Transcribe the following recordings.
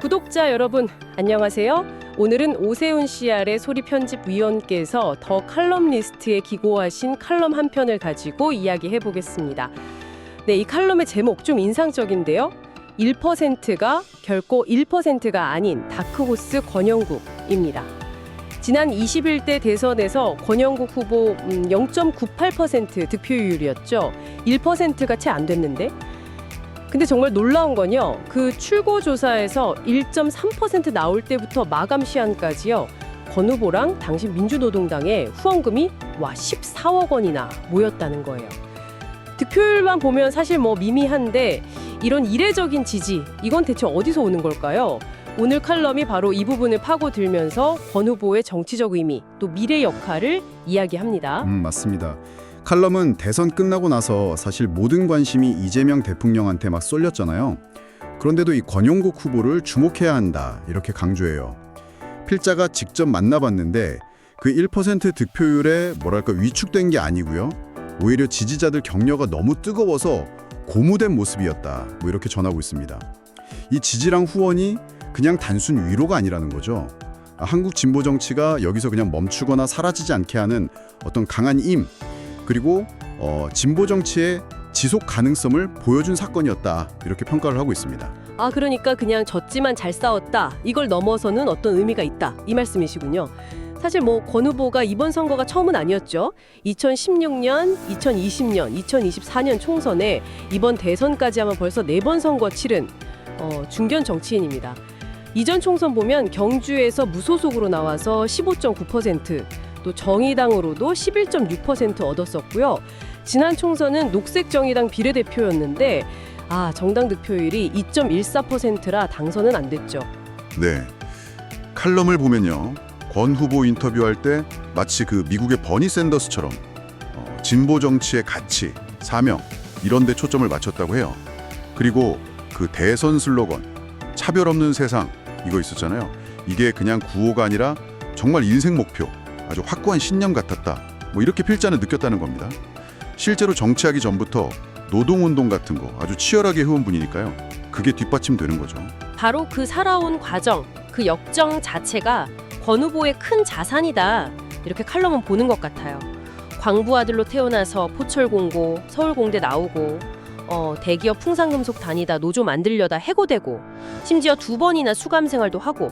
구독자 여러분, 안녕하세요. 오늘은 오세훈 CR의 소리 편집위원께서 더 칼럼니스트에 기고하신 칼럼 한 편을 가지고 이야기해 보겠습니다. 네, 이 칼럼의 제목 좀 인상적인데요. 1%가 결코 1%가 아닌 다크호스 권영국입니다. 지난 21대 대선에서 권영국 후보 0.98% 득표율이었죠. 1%가 채 안 됐는데. 근데 정말 놀라운 건요. 그 출고조사에서 1.3% 나올 때부터 마감 시한까지요. 권 후보랑 당시 민주노동당의 후원금이 14억 원이나 모였다는 거예요. 득표율만 보면 사실 미미한데 이런 이례적인 지지, 이건 대체 어디서 오는 걸까요? 오늘 칼럼이 바로 이 부분을 파고들면서 권 후보의 정치적 의미, 또 미래 역할을 이야기합니다. 맞습니다. 칼럼은 대선 끝나고 나서 사실 모든 관심이 이재명 대통령한테 막 쏠렸잖아요. 그런데도 이 권영국 후보를 주목해야 한다, 이렇게 강조해요. 필자가 직접 만나봤는데 그 1% 득표율에 위축된 게 아니고요. 오히려 지지자들 격려가 너무 뜨거워서 고무된 모습이었다, 이렇게 전하고 있습니다. 이 지지랑 후원이 그냥 단순 위로가 아니라는 거죠. 한국 진보 정치가 여기서 그냥 멈추거나 사라지지 않게 하는 어떤 강한 힘, 그리고 진보 정치의 지속 가능성을 보여준 사건이었다, 이렇게 평가를 하고 있습니다. 그러니까 그냥 졌지만 잘 싸웠다, 이걸 넘어서는 어떤 의미가 있다, 이 말씀이시군요. 사실 권 후보가 이번 선거가 처음은 아니었죠. 2016년, 2020년, 2024년 총선에 이번 대선까지 하면 벌써 4번 선거 치른 중견 정치인입니다. 이전 총선 보면 경주에서 무소속으로 나와서 15.9%, 또 정의당으로도 11.6% 얻었었고요. 지난 총선은 녹색정의당 비례대표였는데 정당 득표율이 2.14%라 당선은 안 됐죠. 네, 칼럼을 보면요. 권 후보 인터뷰할 때 마치 그 미국의 버니 샌더스처럼 진보 정치의 가치, 사명 이런 데 초점을 맞췄다고 해요. 그리고 그 대선 슬로건 차별 없는 세상 이거 있었잖아요. 이게 그냥 구호가 아니라 정말 인생 목표, 아주 확고한 신념 같았다. 이렇게 필자는 느꼈다는 겁니다. 실제로 정치하기 전부터 노동운동 같은 거 아주 치열하게 해온 분이니까요. 그게 뒷받침되는 거죠. 바로 그 살아온 과정, 그 역정 자체가 권 후보의 큰 자산이다, 이렇게 칼럼은 보는 것 같아요. 광부 아들로 태어나서 포철공고, 서울공대 나오고 대기업 풍산금속 다니다 노조 만들려다 해고되고 심지어 2번이나 수감생활도 하고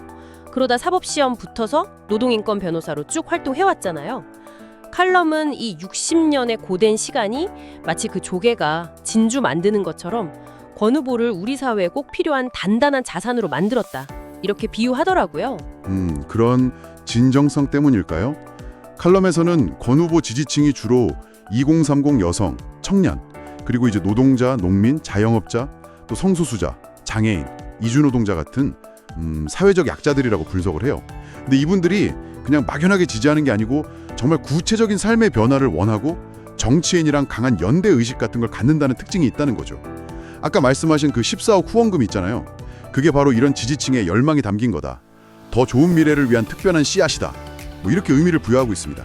그러다 사법시험 붙어서 노동인권 변호사로 쭉 활동해왔잖아요. 칼럼은 이 60년의 고된 시간이 마치 그 조개가 진주 만드는 것처럼 권 후보를 우리 사회에 꼭 필요한 단단한 자산으로 만들었다, 이렇게 비유하더라고요. 그런 진정성 때문일까요? 칼럼에서는 권 후보 지지층이 주로 2030 여성, 청년, 그리고 이제 노동자, 농민, 자영업자, 또 성소수자, 장애인, 이주노동자 같은 사회적 약자들이라고 분석을 해요. 근데 이분들이 그냥 막연하게 지지하는 게 아니고 정말 구체적인 삶의 변화를 원하고 정치인이랑 강한 연대 의식 같은 걸 갖는다는 특징이 있다는 거죠. 아까 말씀하신 그 14억 후원금 있잖아요. 그게 바로 이런 지지층의 열망이 담긴 거다. 더 좋은 미래를 위한 특별한 씨앗이다. 이렇게 의미를 부여하고 있습니다.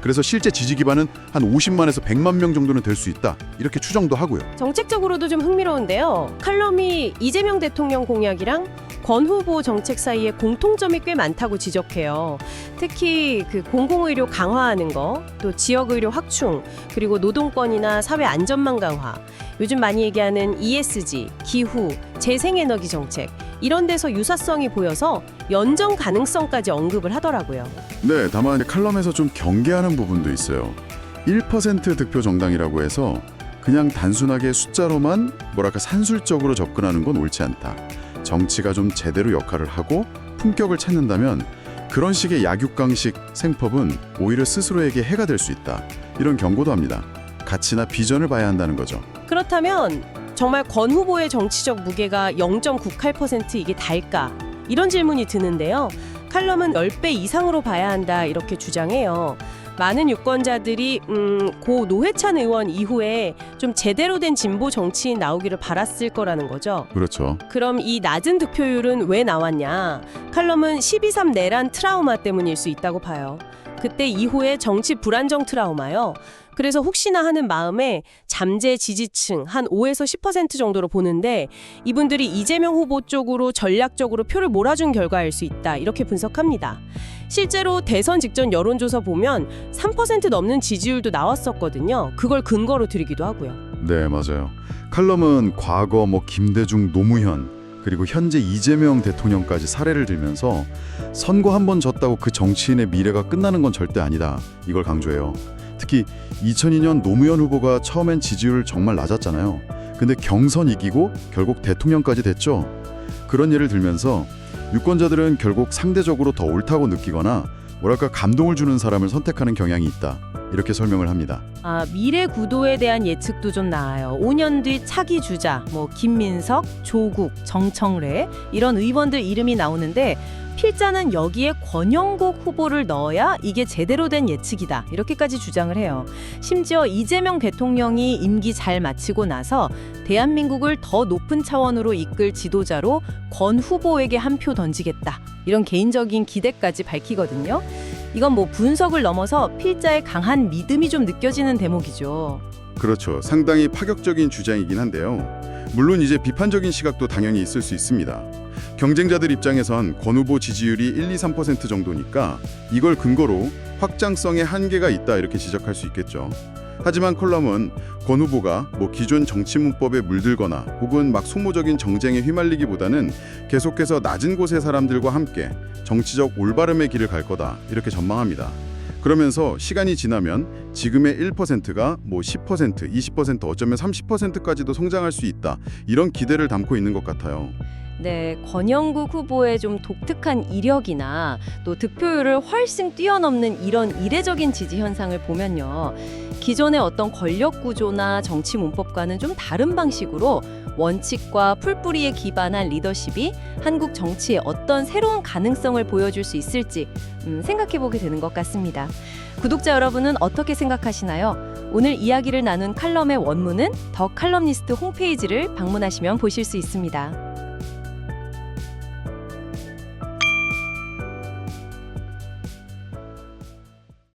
그래서 실제 지지 기반은 한 50만에서 100만 명 정도는 될 수 있다, 이렇게 추정도 하고요. 정책적으로도 좀 흥미로운데요. 칼럼이 이재명 대통령 공약이랑 권 후보 정책 사이에 공통점이 꽤 많다고 지적해요. 특히 그 공공의료 강화하는 거, 또 지역의료 확충, 그리고 노동권이나 사회 안전망 강화, 요즘 많이 얘기하는 ESG, 기후, 재생에너지 정책, 이런 데서 유사성이 보여서 연정 가능성까지 언급을 하더라고요. 네, 다만 칼럼에서 좀 경계하는 부분도 있어요. 1% 득표 정당이라고 해서 그냥 단순하게 숫자로만 산술적으로 접근하는 건 옳지 않다. 정치가 좀 제대로 역할을 하고 품격을 찾는다면 그런 식의 약육강식 생법은 오히려 스스로에게 해가 될 수 있다, 이런 경고도 합니다. 가치나 비전을 봐야 한다는 거죠. 그렇다면 정말 권 후보의 정치적 무게가 0.98% 이게 달까? 이런 질문이 드는데요. 칼럼은 10배 이상으로 봐야 한다, 이렇게 주장해요. 많은 유권자들이 고 노회찬 의원 이후에 좀 제대로 된 진보 정치인 나오기를 바랐을 거라는 거죠. 그렇죠. 그럼 이 낮은 득표율은 왜 나왔냐? 칼럼은 12.3 내란 트라우마 때문일 수 있다고 봐요. 그때 이후에 정치 불안정 트라우마요. 그래서 혹시나 하는 마음에 잠재 지지층 한 5에서 10% 정도로 보는데 이분들이 이재명 후보 쪽으로 전략적으로 표를 몰아준 결과일 수 있다. 이렇게 분석합니다. 실제로 대선 직전 여론조사 보면 3% 넘는 지지율도 나왔었거든요. 그걸 근거로 들이기도 하고요. 네, 맞아요. 칼럼은 과거 김대중, 노무현 그리고 현재 이재명 대통령까지 사례를 들면서 선거 한 번 졌다고 그 정치인의 미래가 끝나는 건 절대 아니다. 이걸 강조해요. 특히 2002년 노무현 후보가 처음엔 지지율 정말 낮았잖아요. 근데 경선 이기고 결국 대통령까지 됐죠. 그런 예를 들면서 유권자들은 결국 상대적으로 더 옳다고 느끼거나 뭐랄까 감동을 주는 사람을 선택하는 경향이 있다. 이렇게 설명을 합니다. 미래 구도에 대한 예측도 좀 나아요. 5년 뒤 차기 주자, 김민석, 조국, 정청래 이런 의원들 이름이 나오는데 필자는 여기에 권영국 후보를 넣어야 이게 제대로 된 예측이다. 이렇게까지 주장을 해요. 심지어 이재명 대통령이 임기 잘 마치고 나서 대한민국을 더 높은 차원으로 이끌 지도자로 권 후보에게 한 표 던지겠다. 이런 개인적인 기대까지 밝히거든요. 이건 분석을 넘어서 필자의 강한 믿음이 좀 느껴지는 대목이죠. 그렇죠. 상당히 파격적인 주장이긴 한데요. 물론 이제 비판적인 시각도 당연히 있을 수 있습니다. 경쟁자들 입장에선 권 후보 지지율이 1, 2, 3% 정도니까 이걸 근거로 확장성에 한계가 있다 이렇게 지적할 수 있겠죠. 하지만 컬럼은 권 후보가 기존 정치 문법에 물들거나 혹은 소모적인 정쟁에 휘말리기보다는 계속해서 낮은 곳의 사람들과 함께 정치적 올바름의 길을 갈 거다 이렇게 전망합니다. 그러면서 시간이 지나면 지금의 1%가 10%, 20%, 어쩌면 30%까지도 성장할 수 있다. 이런 기대를 담고 있는 것 같아요. 네, 권영국 후보의 좀 독특한 이력이나 또 득표율을 훨씬 뛰어넘는 이런 이례적인 지지 현상을 보면요. 기존의 어떤 권력 구조나 정치 문법과는 좀 다른 방식으로 원칙과 풀뿌리에 기반한 리더십이 한국 정치에 어떤 새로운 가능성을 보여줄 수 있을지 생각해보게 되는 것 같습니다. 구독자 여러분은 어떻게 생각하시나요? 오늘 이야기를 나눈 칼럼의 원문은 더 칼럼니스트 홈페이지를 방문하시면 보실 수 있습니다.